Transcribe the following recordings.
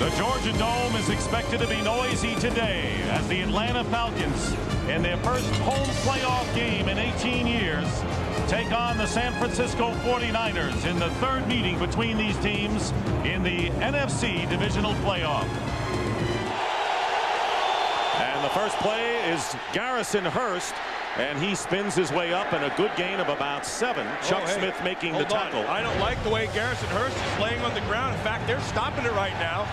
The Georgia Dome is expected to be noisy today as the Atlanta Falcons, in their first home playoff game in 18 years, take on the San Francisco 49ers in the third meeting between these teams in the NFC Divisional playoff. And the first play is Garrison Hurst, and he spins his way up in a good gain of about 7. Chuck Smith making the tackle. I don't like the way Garrison Hurst is laying on the ground. In fact, they're stopping it right now.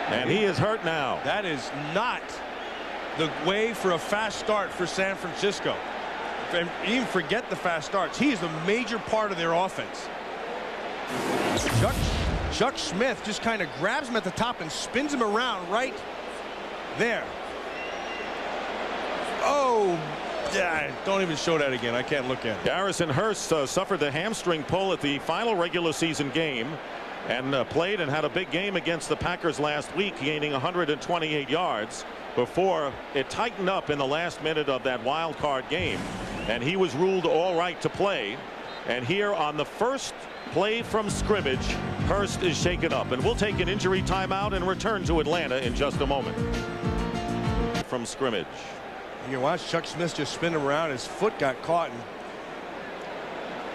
And he is hurt now. That is not the way for a fast start for San Francisco. And even forget the fast starts. He is a major part of their offense. Chuck Smith just kind of grabs him at the top and spins him around right there. Oh, yeah, don't even show that again. I can't look at it. Garrison Hurst suffered the hamstring pull at the final regular season game and played and had a big game against the Packers last week, gaining 128 yards before it tightened up in the last minute of that wild card game, and he was ruled all right to play. And here on the first play from scrimmage, Hurst is shaken up, and we'll take an injury timeout and return to Atlanta in just a moment. From scrimmage. You can watch Chuck Smith just spin him around. His foot got caught. And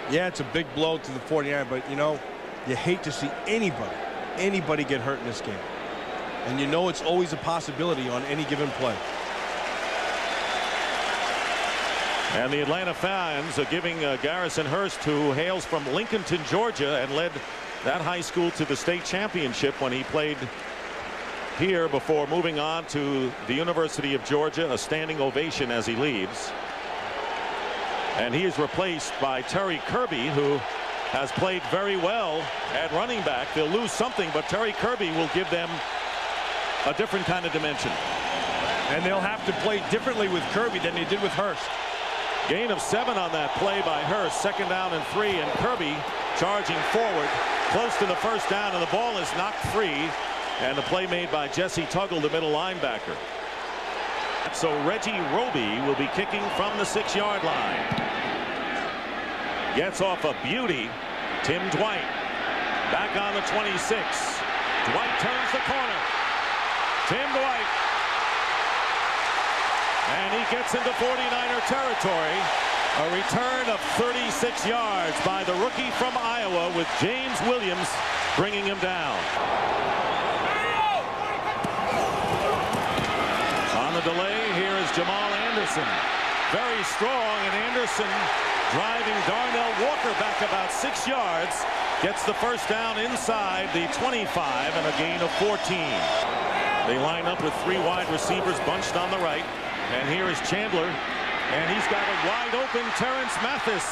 yeah, it's a big blow to the 49ers, but you know, you hate to see anybody get hurt in this game. And you know it's always a possibility on any given play. And the Atlanta fans are giving Garrison Hurst, who hails from Lincolnton, Georgia, and led that high school to the state championship when he played here before moving on to the University of Georgia, a standing ovation as he leaves. And he is replaced by Terry Kirby, who has played very well at running back. They'll lose something, but Terry Kirby will give them a different kind of dimension. And they'll have to play differently with Kirby than they did with Hurst. Gain of 7 on that play by Hurst. 2nd down and 3, and Kirby charging forward close to the first down, and the ball is knocked free. And a play made by Jesse Tuggle, the middle linebacker. So Reggie Roby will be kicking from the 6-yard line. Gets off a beauty. Tim Dwight back on the 26. Dwight turns the corner. Tim Dwight. And he gets into 49er territory. A return of 36 yards by the rookie from Iowa, with James Williams bringing him down. On the delay, here is Jamal Anderson. Very strong, and Anderson driving Darnell Walker back about 6 yards. Gets the first down inside the 25 and a gain of 14. They line up with 3 wide receivers bunched on the right. And here is Chandler. And he's got a wide open Terrence Mathis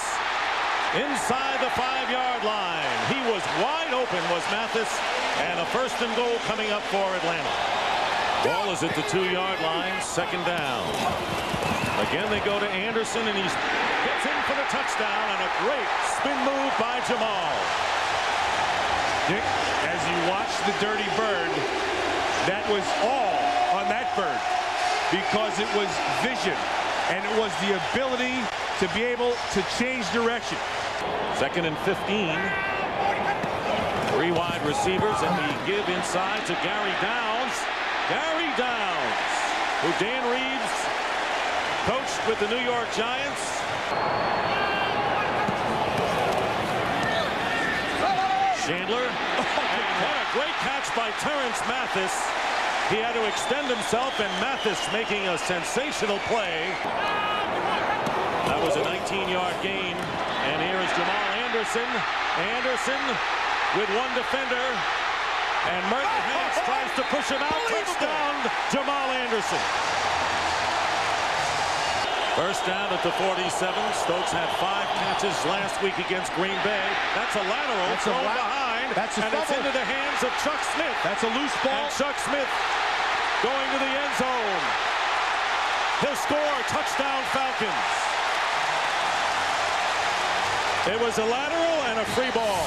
inside the 5-yard line. He was wide open, was Mathis. And a 1st and goal coming up for Atlanta. Ball is at the 2-yard line, 2nd down. Again, they go to Anderson, and he gets in for the touchdown, and a great spin move by Jamal. Dick, as you watch the Dirty Bird, that was all on that bird, because it was vision, and it was the ability to be able to change direction. 2nd and 15. 3 wide receivers, and we give inside to Gary Downs. Gary Downs, who Dan Reeves coached with the New York Giants. Chandler, and what a great catch by Terrence Mathis. He had to extend himself, and Mathis making a sensational play. That was a 19-yard gain, and here is Jamal Anderson. Anderson with 1 defender. And Merton Hanks tries to push him out. Touchdown, Jamal Anderson. First down at the 47. Stokes had 5 catches last week against Green Bay. That's a lateral. That's thrown behind. That's a and fumble. It's into the hands of Chuck Smith. That's a loose ball. And Chuck Smith going to the end zone. He'll score. Touchdown, Falcons. It was a lateral and a free ball.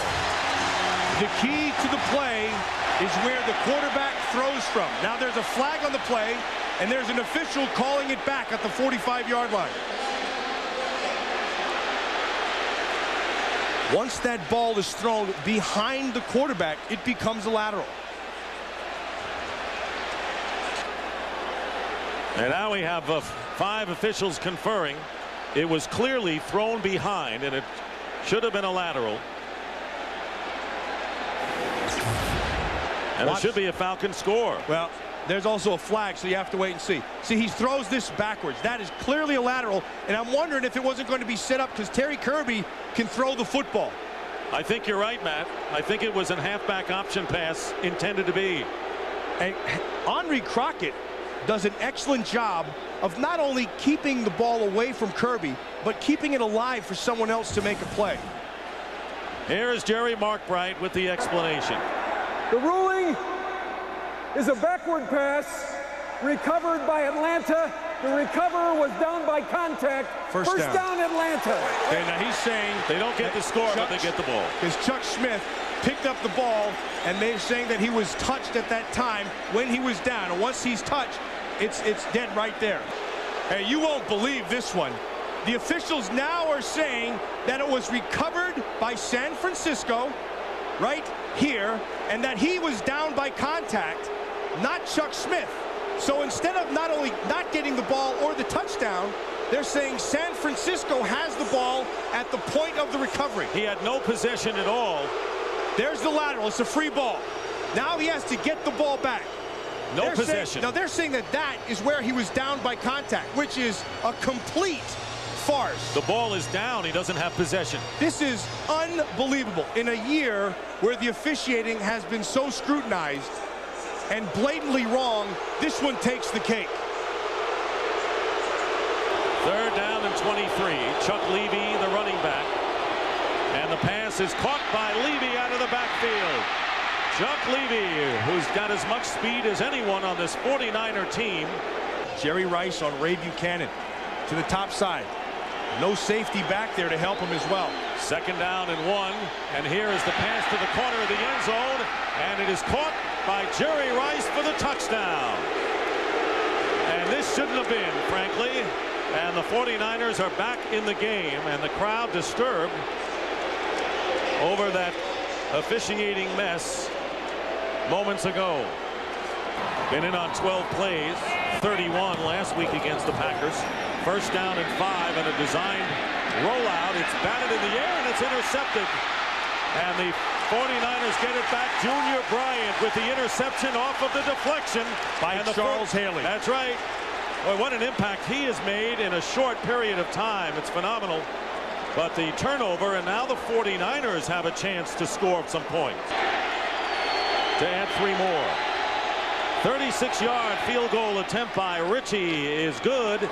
The key to the play is where the quarterback throws from. Now there's a flag on the play, and there's an official calling it back at the 45-yard line. Once that ball is thrown behind the quarterback, it becomes a lateral. And now we have 5 officials conferring. It was clearly thrown behind, and it should have been a lateral. And it should be a Falcon score. Well, there's also a flag, so you have to wait and see. See, he throws this backwards. That is clearly a lateral, and I'm wondering if it wasn't going to be set up because Terry Kirby can throw the football. I think you're right, Matt. I think it was a halfback option pass intended to be. And Henry Crockett does an excellent job of not only keeping the ball away from Kirby, but keeping it alive for someone else to make a play. Here is Jerry Markbright with the explanation. The ruling is a backward pass recovered by Atlanta. The recoverer was down by contact. First down Atlanta. Okay, now he's saying they don't get the score, but they get the ball. Because Chuck Smith picked up the ball, and they're saying that he was touched at that time when he was down. And once he's touched, it's dead right there. Hey, you won't believe this one. The officials now are saying that it was recovered by San Francisco right here, and that he was down by contact, not Chuck Smith. So instead of not only not getting the ball or the touchdown, they're saying San Francisco has the ball at the point of the recovery. He had no possession at all. There's the lateral. It's a free ball. Now he has to get the ball back. No possession. Now they're saying that that is where he was down by contact, which is a complete farce. The ball is down. He doesn't have possession. This is unbelievable. In a year where the officiating has been so scrutinized and blatantly wrong, this one takes the cake. 3rd down and 23. Chuck Levy, the running back. And the pass is caught by Levy out of the backfield. Chuck Levy, who's got as much speed as anyone on this 49er team. Jerry Rice on Ray Buchanan to the top side. No safety back there to help him as well. 2nd down and 1. And here is the pass to the corner of the end zone. And it is caught by Jerry Rice for the touchdown. And this shouldn't have been, frankly. And the 49ers are back in the game. And the crowd disturbed over that officiating mess moments ago. Been in on 12 plays, 31 last week against the Packers. 1st down and 5 and a designed rollout. It's batted in the air and it's intercepted. And the 49ers get it back. Junior Bryant with the interception off of the deflection by Charles Haley. That's right. Boy, what an impact he has made in a short period of time. It's phenomenal. But the turnover, and now the 49ers have a chance to score some points. To add 3 more. 36-yard field goal attempt by Ritchie is good,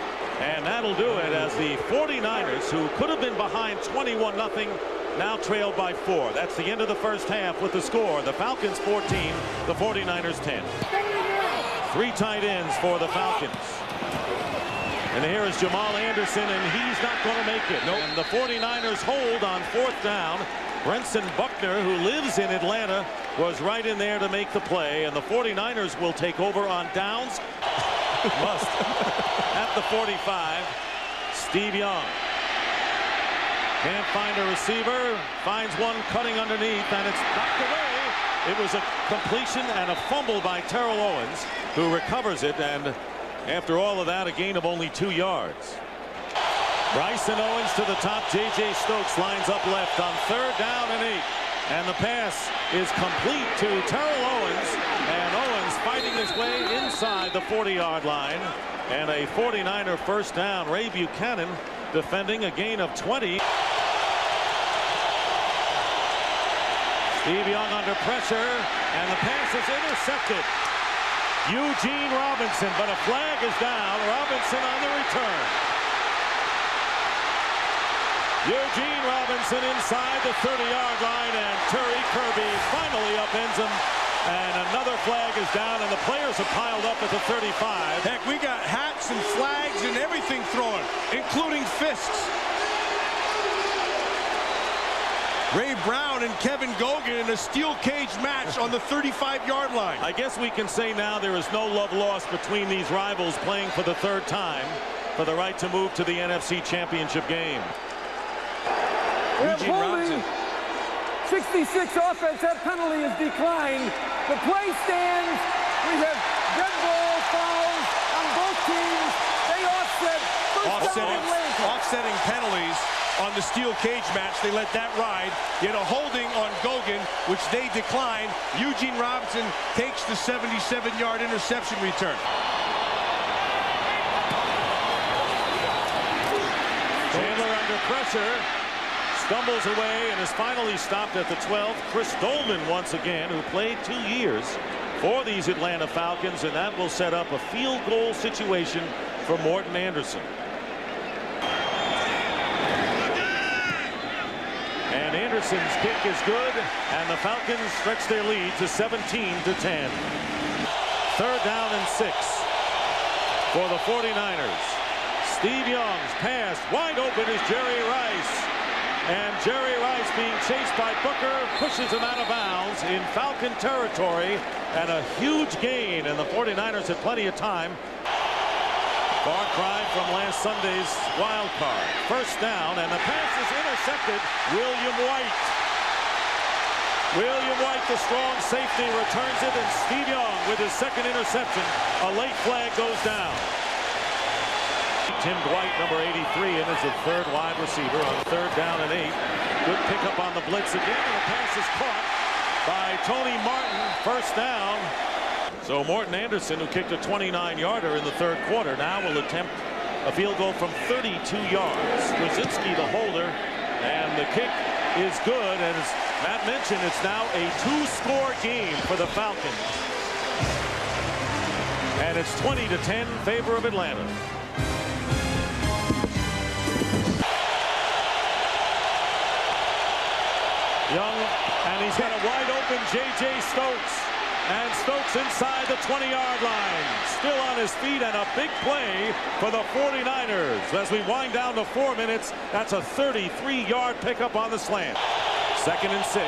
and that'll do it as the 49ers, who could have been behind 21-0, now trailed by 4. That's the end of the first half with the score. The Falcons 14, the 49ers 10. 3 tight ends for the Falcons. And here is Jamal Anderson, and he's not going to make it. Nope. And the 49ers hold on 4th down. Brenson Buckner, who lives in Atlanta, was right in there to make the play, and the 49ers will take over on downs. Must. At the 45, Steve Young. Can't find a receiver, finds one cutting underneath, and it's knocked away. It was a completion and a fumble by Terrell Owens, who recovers it, and after all of that, a gain of only 2 yards. Bryson Owens to the top. J.J. Stokes lines up left on 3rd down and 8. And the pass is complete to Terrell Owens. And Owens fighting his way inside the 40-yard line. And a 49er 1st down. Ray Buchanan defending a gain of 20. Steve Young under pressure. And the pass is intercepted. Eugene Robinson, but a flag is down. Robinson on the return. Eugene Robinson inside the 30-yard line, and Terry Kirby finally upends him. And another flag is down, and the players have piled up at the 35. Heck, we got hats and flags and everything thrown, including fists. Ray Brown and Kevin Gogan in a steel cage match on the 35-yard line. I guess we can say now there is no love lost between these rivals playing for the 3rd time for the right to move to the NFC Championship game. Eugene Robinson. 66 offense. That penalty is declined. The play stands. We have dead ball fouls on both teams, they offset first down Atlanta. Offsetting penalties on the steel cage match. They let that ride. He had a holding on Gogan, which they declined. Eugene Robinson takes the 77-yard interception return. Chandler under pressure, stumbles away and is finally stopped at the 12. Chris Dolman once again, who played 2 years for these Atlanta Falcons, and that will set up a field goal situation for Morton Anderson. And Anderson's kick is good, and the Falcons stretch their lead to 17-10. Third down and 6 for the 49ers. Steve Young's pass wide open is Jerry Rice. And Jerry Rice, being chased by Booker, pushes him out of bounds in Falcon territory, and a huge gain, and the 49ers had plenty of time. Far cry from last Sunday's wild card. First down, and the pass is intercepted. William White. William White, the strong safety, returns it, and Steve Young with his second interception. A late flag goes down. Tim Dwight, number 83, and is the third wide receiver on third down and 8. Good pickup on the blitz again, and the pass is caught by Tony Martin. First down. So Morton Anderson, who kicked a 29-yarder in the third quarter, now will attempt a field goal from 32 yards. Straczynski, the holder, and the kick is good. And as Matt mentioned, it's now a 2-score game for the Falcons. And it's 20-10 in favor of Atlanta. Young, and he's got a wide open J.J. Stokes. And Stokes inside the 20-yard line. Still on his feet, and a big play for the 49ers. As we wind down to 4 minutes, that's a 33-yard pickup on the slant. Second and 6.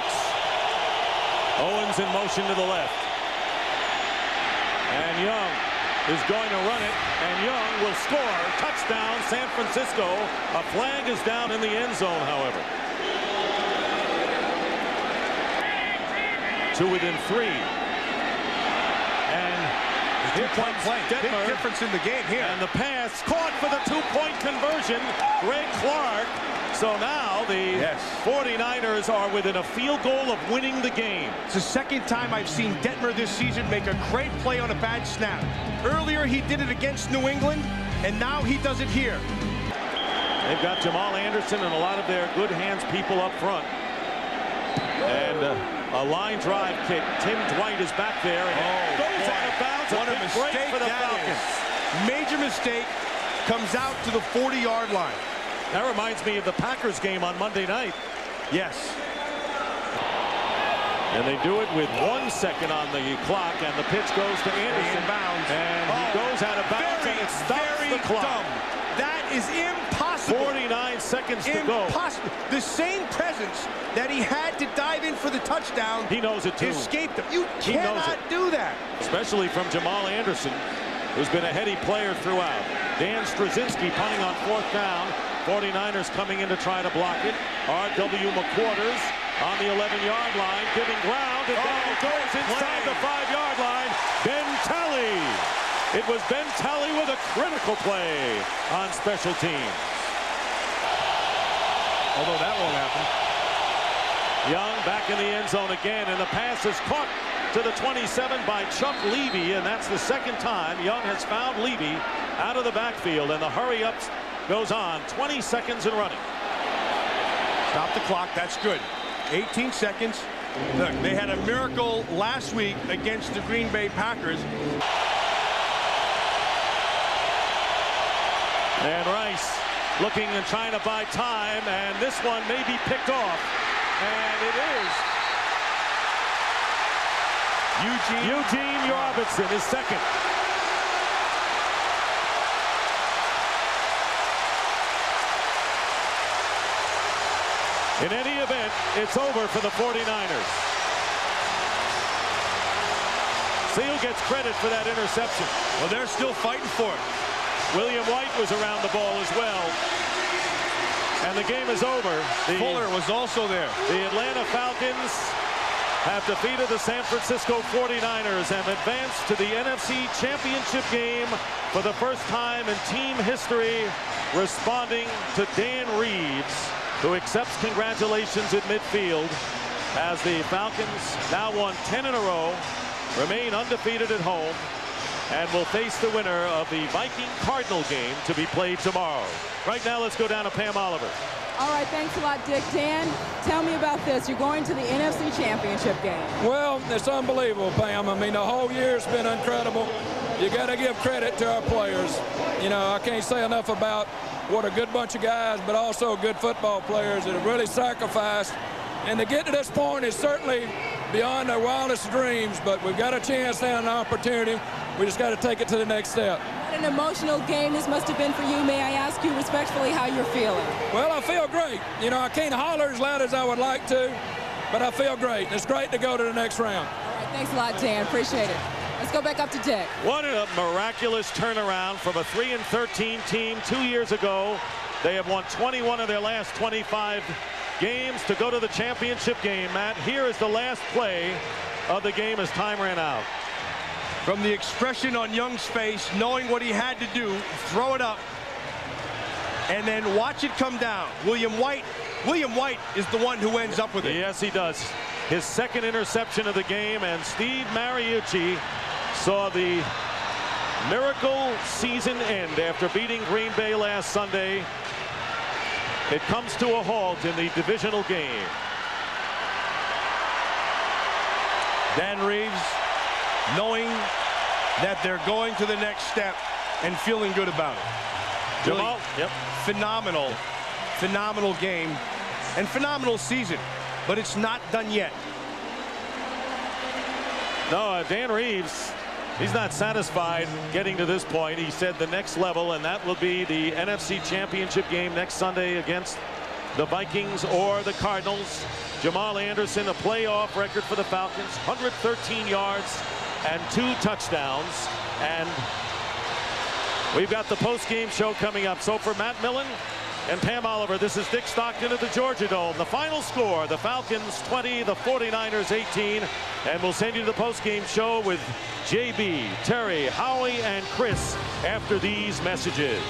Owens in motion to the left. And Young is going to run it, and Young will score. Touchdown, San Francisco. A flag is down in the end zone, however. 2 within 3. And here comes Detmer. Big difference in the game here. And the pass caught for the 2-point conversion. Greg Clark. So now the 49ers are within a field goal of winning the game. It's the second time I've seen Detmer this season make a great play on a bad snap. Earlier he did it against New England, and now he does it here. They've got Jamal Anderson and a lot of their good hands people up front. And a line drive kick. Tim Dwight is back there, and goes out of bounds. What a mistake for the that Falcons. is. Major mistake. Comes out to the 40-yard line. That reminds me of the Packers game on Monday night. Yes. And they do it with 1 second on the clock, and the pitch goes to Anderson. Inbounds. And he goes out of bounds, and it stops the clock. Dumb. That is impossible. 49 seconds to go. Impossible. The same presence that he had to dive in for the touchdown. He knows it too. Escaped him. You cannot do that. Especially from Jamal Anderson, who's been a heady player throughout. Dan Straczynski punting on 4th down. 49ers coming in to try to block it. R.W. McQuarters on the 11-yard line, giving ground, and down it goes inside the 5-yard line. Ben Talley. It was Ben Talley with a critical play on special teams. Although that won't happen. Young back in the end zone again, and the pass is caught to the 27 by Chuck Levy, and that's the second time Young has found Levy out of the backfield, and the hurry-up goes on. 20 seconds and running. Stop the clock. That's good. 18 seconds. Look, they had a miracle last week against the Green Bay Packers. And Rice looking and trying to buy time, and this one may be picked off. And it is. Eugene Robinson is second. In any event, it's over for the 49ers. Seal gets credit for that interception. Well, they're still fighting for it. William White was around the ball as well. And the game is over. Fuller was also there. The Atlanta Falcons have defeated the San Francisco 49ers and advanced to the NFC Championship game for the first time in team history, responding to Dan Reeves, who accepts congratulations at midfield as the Falcons now won 10 in a row, remain undefeated at home, and will face the winner of the Viking-Cardinal game to be played tomorrow. Right now, let's go down to Pam Oliver. All right, thanks a lot, Dick. Dan, tell me about this. You're going to the NFC Championship game. Well, it's unbelievable, Pam. I mean, the whole year's been incredible. You got to give credit to our players. You know, I can't say enough about what a good bunch of guys, but also good football players that have really sacrificed. And to get to this point is certainly beyond our wildest dreams, but we've got a chance now and an opportunity. We just got to take it to the next step. What an emotional game this must have been for you. May I ask you respectfully how you're feeling? Well, I feel great. You know, I can't holler as loud as I would like to, but I feel great. It's great to go to the next round. All right, thanks a lot, Dan. Appreciate it. Let's go back up to Dick. What a miraculous turnaround from a 3-13 team 2 years ago. They have won 21 of their last 25 games to go to the championship game. Matt, here is the last play of the game as time ran out. From the expression on Young's face, knowing what he had to do, throw it up, and then watch it come down. William White is the one who ends up with it. Yes, he does. His second interception of the game, and Steve Mariucci saw the miracle season end after beating Green Bay last Sunday. It comes to a halt in the divisional game. Dan Reeves, knowing that they're going to the next step and feeling good about it. Really Jamal, yep. Phenomenal game and phenomenal season, but it's not done yet. No, Dan Reeves, he's not satisfied getting to this point. He said the next level, and that will be the NFC Championship game next Sunday against the Vikings or the Cardinals. Jamal Anderson, a playoff record for the Falcons, 113 yards and 2 touchdowns. And we've got the post-game show coming up. So for Matt Millen and Pam Oliver, this is Dick Stockton at the Georgia Dome. The final score, the Falcons 20, the 49ers 18. And we'll send you the post-game show with JB, Terry, Howie, and Chris after these messages.